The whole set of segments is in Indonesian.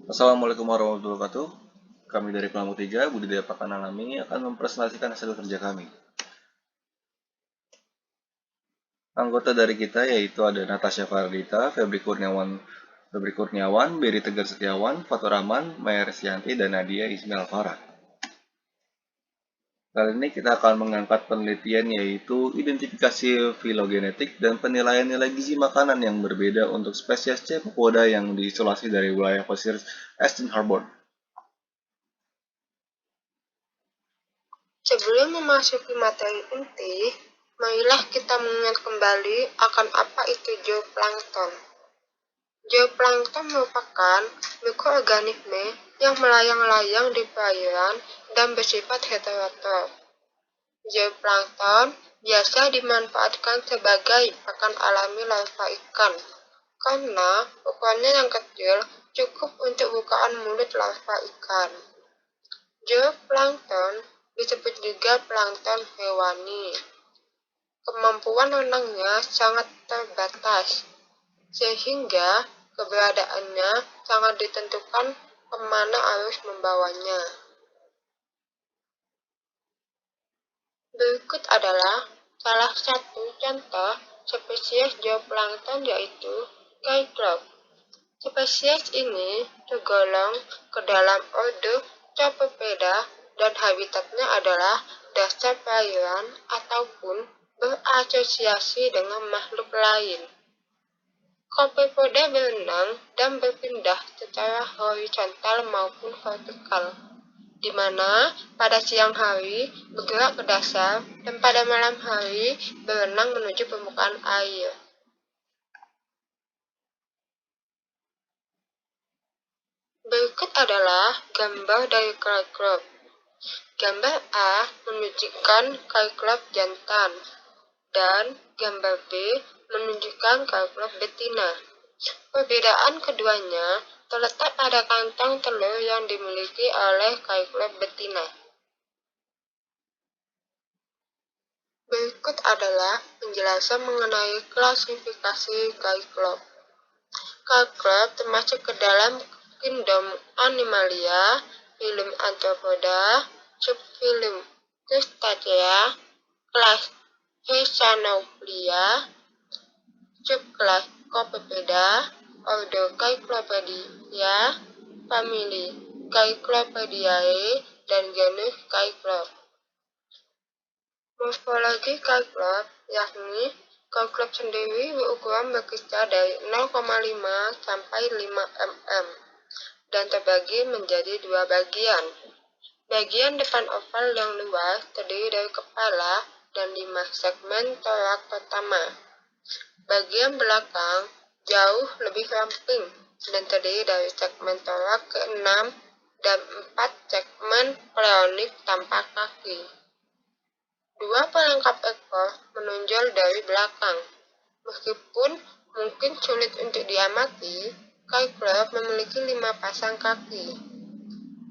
Assalamualaikum warahmatullahi wabarakatuh. Kami dari kelompok 3, Budidaya Pakan Alami, akan mempresentasikan hasil kerja kami. Anggota dari kita yaitu ada Natasha Fardita, Febri Kurniawan, Beri Tegar Setiawan, Fatur Rahman, Maya Resyanti, dan Nadia Ismail Farah. Kali ini kita akan mengangkat penelitian yaitu identifikasi filogenetik dan penilaian nilai gizi makanan yang berbeda untuk spesies C. pupuoda yang diisolasi dari wilayah pesisir Eastern Harbor. Sebelum memasuki materi inti, marilah kita mengingat kembali akan apa itu zooplankton. Zooplankton merupakan mikroorganisme yang melayang-layang di perairan dan bersifat heterotrof. Zooplankton biasa dimanfaatkan sebagai pakan alami larva ikan, karena ukurannya yang kecil cukup untuk bukaan mulut larva ikan. Zooplankton disebut juga plankton hewani. Kemampuan renangnya sangat terbatas, sehingga keberadaannya sangat ditentukan kemana arus membawanya. Berikut adalah salah satu contoh spesies zooplankton yaitu Cyclops. Spesies ini tergolong ke dalam ordo Copepoda dan habitatnya adalah dasar perairan ataupun berasosiasi dengan makhluk lain. Copepoda berenang dan berpindah secara horizontal maupun vertikal, di mana pada siang hari bergerak ke dasar dan pada malam hari berenang menuju permukaan air. Berikut adalah gambar dari Cyclops. Gambar A menunjukkan Cyclops jantan dan gambar B menunjukkan Cyclops betina. Perbedaan keduanya terletak pada kantong telur yang dimiliki oleh Cyclops betina. Berikut adalah penjelasan mengenai klasifikasi Cyclops. Cyclops termasuk ke dalam kingdom Animalia, filum Arthropoda, subfilum Crustacea, kelas Hexanoplia, subkelas Copepoda, ordo Cyclopedia, famili Cyclopediae, dan genus Cyclops. Morfologi Cyclops yakni Cyclops sendiri berukuran berkisar dari 0,5 sampai 5 mm dan terbagi menjadi dua bagian. Bagian depan oval yang luas terdiri dari kepala dan 5 segmen torak pertama. Bagian belakang jauh lebih ramping dan terdiri dari segmen torak ke-6 dan 4 segmen pleonik tanpa kaki. Dua pelengkap ekor menonjol dari belakang. Meskipun mungkin sulit untuk diamati, Cyclops memiliki 5 pasang kaki.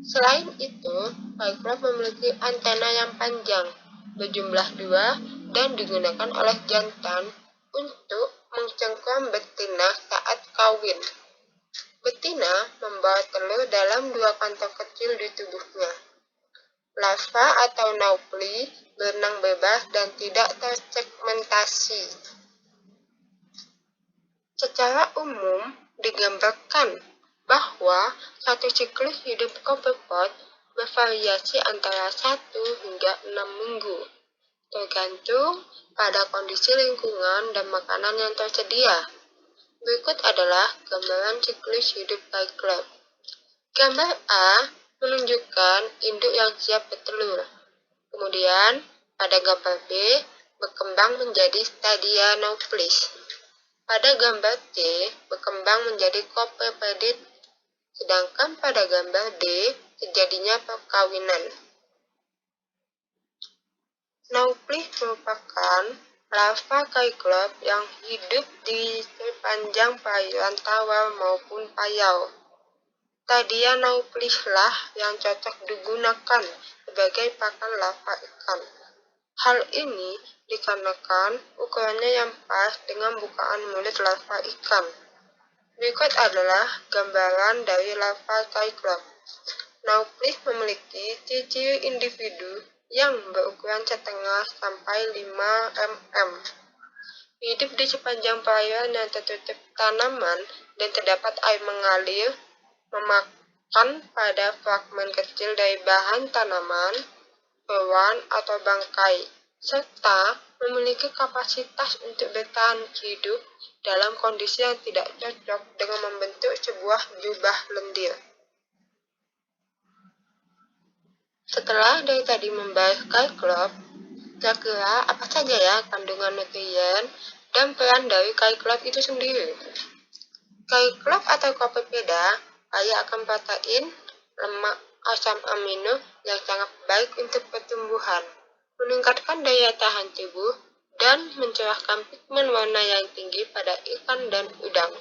Selain itu, Cyclops memiliki antena yang panjang, berjumlah 2 dan digunakan oleh jantan untuk mencengkram betina saat kawin. Betina membawa telur dalam 2 kantong kecil di tubuhnya. Larva atau naupli berenang bebas dan tidak tersegmentasi. Secara umum digambarkan bahwa satu siklus hidup copepod bervariasi antara 1 hingga 6 minggu, tergantung pada kondisi lingkungan dan makanan yang tersedia. Berikut adalah gambaran siklus hidup Cyclops. Gambar A menunjukkan induk yang siap bertelur. Kemudian, pada gambar B, berkembang menjadi stadia nauplis. Pada gambar C, berkembang menjadi copepodid. Sedangkan pada gambar D, terjadinya perkawinan. Nauplis merupakan larva Cyclops yang hidup di sepanjang perairan tawar maupun payau. Stadia nauplislah yang cocok digunakan sebagai pakan larva ikan. Hal ini dikarenakan ukurannya yang pas dengan bukaan mulut larva ikan. Berikut adalah gambaran dari larva Cyclops. Nauplius memiliki ciri individu yang berukuran setengah sampai 5 mm. Hidup di sepanjang perairan yang tertutup tanaman dan terdapat air mengalir, memakan pada fragmen kecil dari bahan tanaman, hewan, atau bangkai, serta memiliki kapasitas untuk bertahan hidup dalam kondisi yang tidak cocok dengan membentuk sebuah jubah lendir. Setelah dari tadi membahas Cyclops, kira-kira apa saja ya kandungan nutrien dan peran dari Cyclops itu sendiri? Cyclops atau Copepeda kaya akan protein, lemak, asam amino yang sangat baik untuk pertumbuhan, meningkatkan daya tahan tubuh, dan mencerahkan pigmen warna yang tinggi pada ikan dan udang.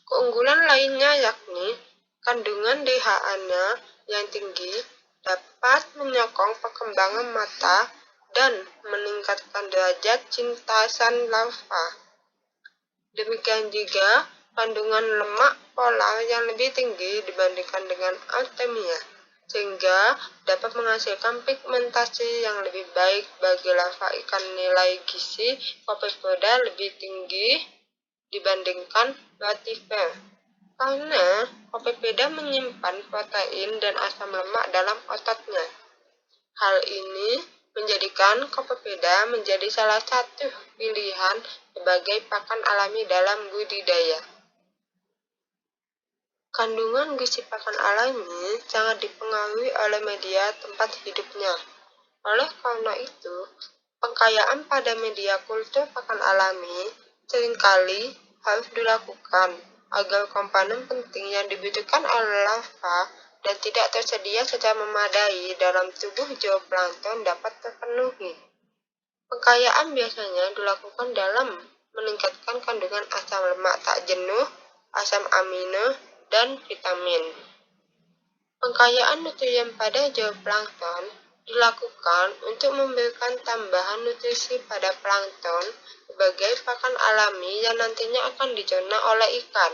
Keunggulan lainnya yakni kandungan DHA-nya yang tinggi dapat menyokong perkembangan mata dan meningkatkan derajat cintasan larva. Demikian juga kandungan lemak polar yang lebih tinggi dibandingkan dengan artemia, sehingga dapat menghasilkan pigmentasi yang lebih baik bagi larva ikan. Nilai gizi Copepeda lebih tinggi dibandingkan Latifer, karena Copepeda menyimpan protein dan asam lemak dalam ototnya. Hal ini menjadikan Copepeda menjadi salah satu pilihan sebagai pakan alami dalam budidaya. Kandungan gizi pakan alami sangat dipengaruhi oleh media tempat hidupnya. Oleh karena itu, pengkayaan pada media kultur pakan alami seringkali harus dilakukan agar komponen penting yang dibutuhkan oleh larva dan tidak tersedia secara memadai dalam tubuh zooplankton dapat terpenuhi. Pengkayaan biasanya dilakukan dalam meningkatkan kandungan asam lemak tak jenuh, asam amino, dan vitamin. Pengkayaan nutrien pada zooplankton dilakukan untuk memberikan tambahan nutrisi pada plankton sebagai pakan alami yang nantinya akan dicerna oleh ikan.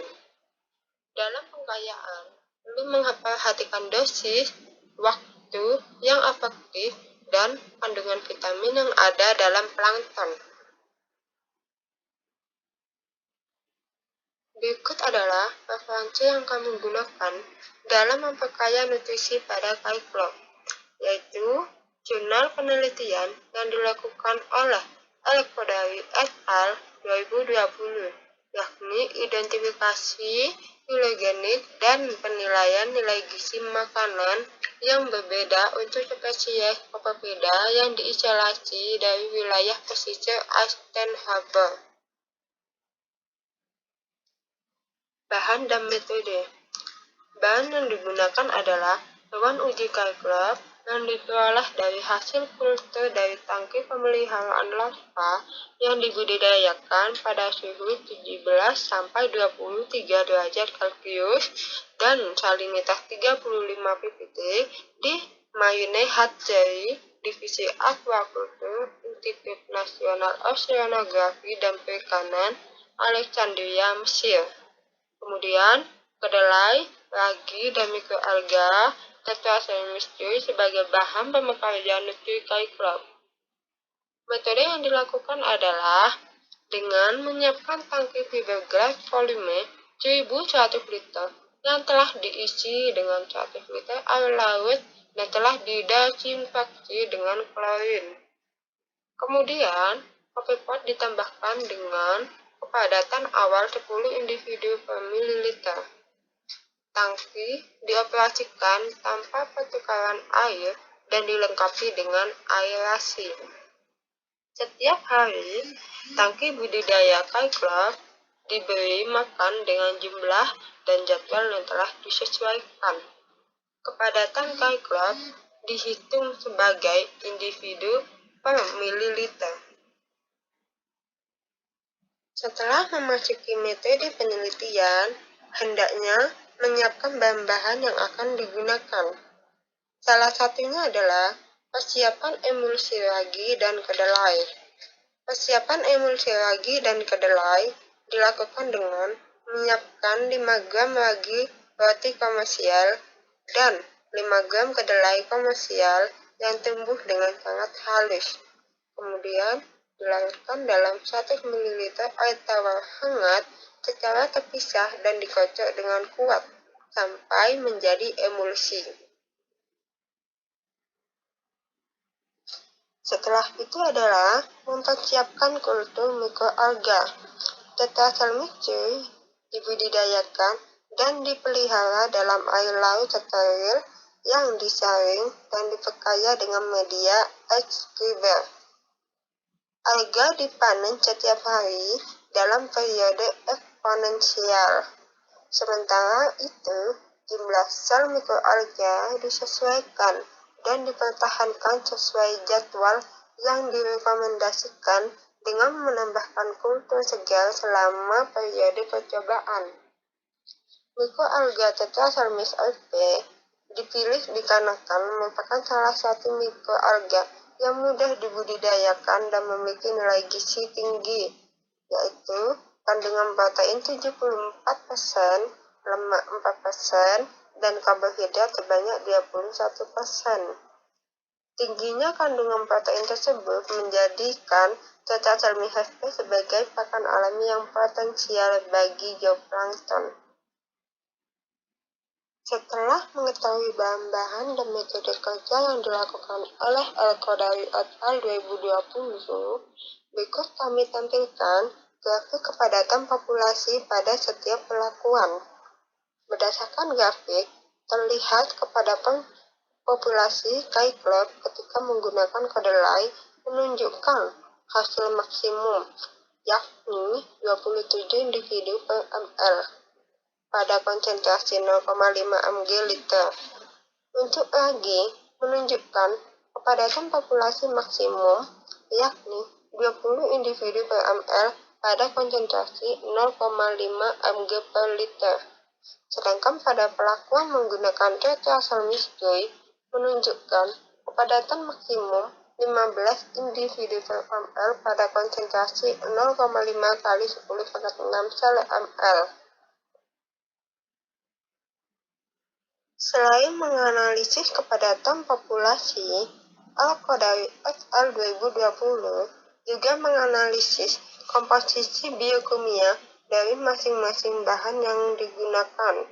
Dalam pengkayaan, perlu memperhatikan dosis, waktu yang efektif, dan kandungan vitamin yang ada dalam plankton. Berikut adalah referensi yang kami gunakan dalam memperkaya nutrisi pada Cyclops, yaitu jurnal penelitian yang dilakukan oleh Al-Khodairi et al. 2020, yakni identifikasi filogenetik dan penilaian nilai gizi makanan yang berbeda untuk spesies Copepeda yang diisolasi dari wilayah pesisir Eastern Harbor. Bahan dan metode. Bahan yang digunakan adalah hewan uji Cyclops yang diperoleh dari hasil kultur dari tangki pemeliharaan larva yang dibudidayakan pada suhu 17 sampai 23 derajat Celcius dan salinitas 35 ppt di Marine Hatchery, Divisi Aquaculture, Institut Nasional Oceanografi dan Perikanan, Alexandria, Mesir. Kemudian, kedelai, ragi, dan mikroalga tetrasemistium sebagai bahan pemekarja nutri Cyclops. Metode yang dilakukan adalah dengan menyiapkan tangki fiberglass volume 1.100 liter yang telah diisi dengan 100 liter air laut dan telah didesinfeksi dengan klorin. Kemudian, Copepod ditambahkan dengan kepadatan awal 10 individu per mililiter. Tangki dioperasikan tanpa pertukaran air dan dilengkapi dengan aerasi. Setiap hari, tangki budidaya Cyclops diberi makan dengan jumlah dan jadwal yang telah disesuaikan. Kepadatan Cyclops dihitung sebagai individu per mililiter. Setelah memasuki metode penelitian, hendaknya menyiapkan bahan-bahan yang akan digunakan. Salah satunya adalah persiapan emulsi ragi dan kedelai. Persiapan emulsi ragi dan kedelai dilakukan dengan menyiapkan 5 gram ragi roti komersial dan 5 gram kedelai komersial yang tumbuh dengan sangat halus. Kemudian dilarutkan dalam 100 ml air tawar hangat secara terpisah dan dikocok dengan kuat sampai menjadi emulsi. Setelah itu adalah mempersiapkan kultur mikroalga. Tetrasalmicroi dibudidayakan dan dipelihara dalam air laut steril yang disaring dan diperkaya dengan media X-River. Alga dipanen setiap hari dalam periode eksponensial. Sementara itu, jumlah sel mikroalga disesuaikan dan dipertahankan sesuai jadwal yang direkomendasikan dengan menambahkan kultur segar selama periode percobaan. Mikroalga Tetrasalmis sp dipilih dikarenakan merupakan salah satu mikroalga yang mudah dibudidayakan dan memiliki nilai gizi tinggi, yaitu kandungan protein 74%, lemak 4%, dan karbohidrat sebanyak 21%. Tingginya kandungan protein tersebut menjadikan Tetrasalmis sp sebagai pakan alami yang potensial bagi zooplankton. Setelah mengetahui bahan-bahan dan metode kerja yang dilakukan oleh El-Khodari et al. 2020, berikut kami tampilkan grafik kepadatan populasi pada setiap perlakuan. Berdasarkan grafik, terlihat kepadatan populasi Cyclops ketika menggunakan kedelai menunjukkan hasil maksimum, yakni 27 individu per ml pada konsentrasi 0,5 mg liter. Untuk ragi menunjukkan kepadatan populasi maksimum, yakni 20 individu per ml pada konsentrasi 0,5 mg per liter. Sedangkan pada perlakuan menggunakan Tetrasalmicroi menunjukkan kepadatan maksimum 15 individu per ml pada konsentrasi 0,5 kali 10⁻6 sel ml. Selain menganalisis kepadatan populasi, El-Khodari et al. 2020 juga menganalisis komposisi biokimia dari masing-masing bahan yang digunakan.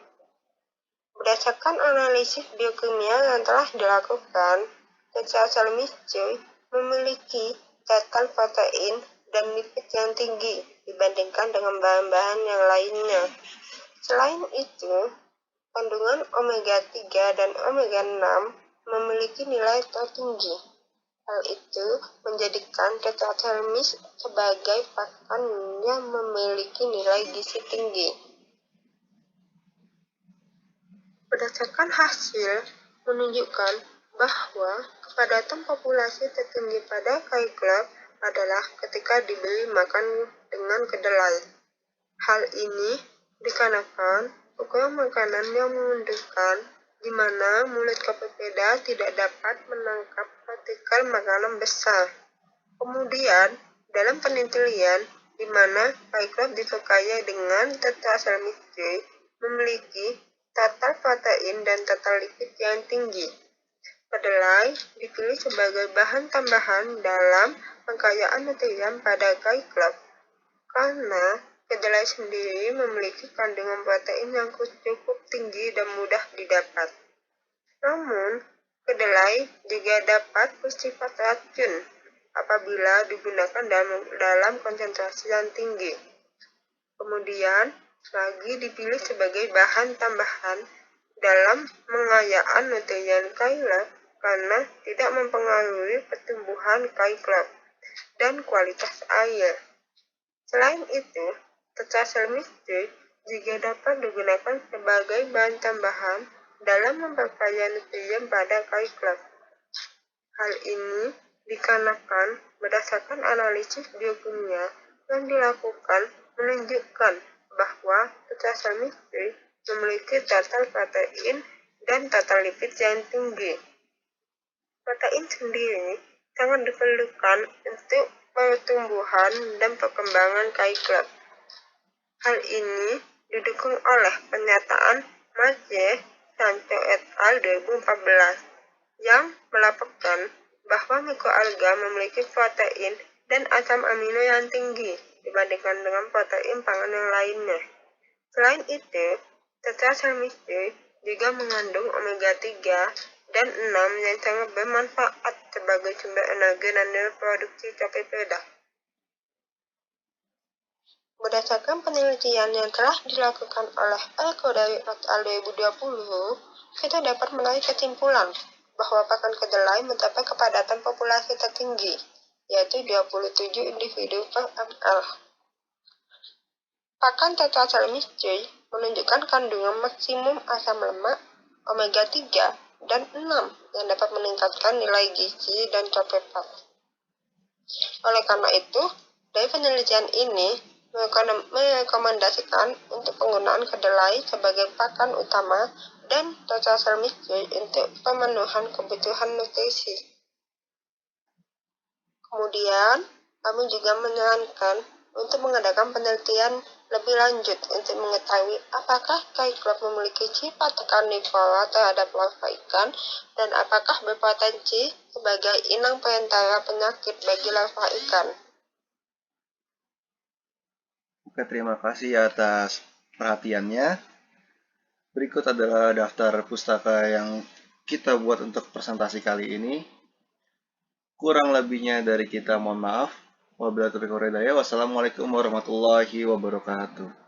Berdasarkan analisis biokimia yang telah dilakukan, Tetrasalmicroi memiliki total protein dan lipid yang tinggi dibandingkan dengan bahan-bahan yang lainnya. Selain itu, kandungan omega 3 dan omega 6 memiliki nilai tertinggi. Hal itu menjadikan Tetrasalmis sebagai pakan yang memiliki nilai gizi tinggi. Berdasarkan hasil menunjukkan bahwa kepadatan populasi tertinggi pada Cyclops adalah ketika diberi makan dengan kedelai. Hal ini dikarenakan ukuran makanan yang memundurkan, di mana mulut kepepeda tidak dapat menangkap partikel makanan besar. Kemudian, dalam penelitian di mana Cyclops diperkaya dengan Tetrasalmicroi memiliki total protein dan total lipid yang tinggi. Kedelai dipilih sebagai bahan tambahan dalam pengkayaan nutrien pada Cyclops karena kedelai sendiri memiliki kandungan protein yang cukup tinggi dan mudah didapat. Namun, kedelai juga dapat bersifat racun apabila digunakan dalam konsentrasi yang tinggi. Kemudian, ragi dipilih sebagai bahan tambahan dalam pengayaan nutrien Cyclops karena tidak mempengaruhi pertumbuhan Cyclops dan kualitas air. Selain itu, Tetrasalmicroi juga dapat digunakan sebagai bahan tambahan dalam memperkaya nutrien pada Cyclops. Hal ini dikarenakan berdasarkan analisis biokimia yang dilakukan menunjukkan bahwa Tetrasalmicroi memiliki total protein dan total lipid yang tinggi. Protein sendiri sangat diperlukan untuk pertumbuhan dan perkembangan Cyclops. Hal ini didukung oleh pernyataan Maciej Sancho et al. 2014 yang melaporkan bahwa mikroalga memiliki protein dan asam amino yang tinggi dibandingkan dengan protein pangan yang lainnya. Selain itu, tetrasalmistri juga mengandung omega 3 dan 6 yang sangat bermanfaat sebagai sumber energi dan reproduksi sapi perah. Berdasarkan penelitian yang telah dilakukan oleh Al-Qadari et al. 2020, kita dapat menarik kesimpulan bahwa pakan kedelai mencapai kepadatan populasi tertinggi, yaitu 27 individu per ml. Pakan tetrasalmistri menunjukkan kandungan maksimum asam lemak, omega 3, dan 6 yang dapat meningkatkan nilai gizi dan copeprat. Oleh karena itu, dari penelitian ini merekomendasikan untuk penggunaan kedelai sebagai pakan utama dan tetrasalmistri untuk pemenuhan kebutuhan nutrisi. Kemudian, kami juga menyarankan untuk mengadakan penelitian lebih lanjut untuk mengetahui apakah K-Club memiliki sifat karnivora terhadap larva ikan dan apakah berpotensi sebagai inang perantara penyakit bagi larva ikan. Oke, terima kasih atas perhatiannya. Berikut adalah daftar pustaka yang kita buat untuk presentasi kali ini. Kurang lebihnya dari kita mohon maaf. Wabillahi taufiq wal hidayah. Wassalamualaikum warahmatullahi wabarakatuh.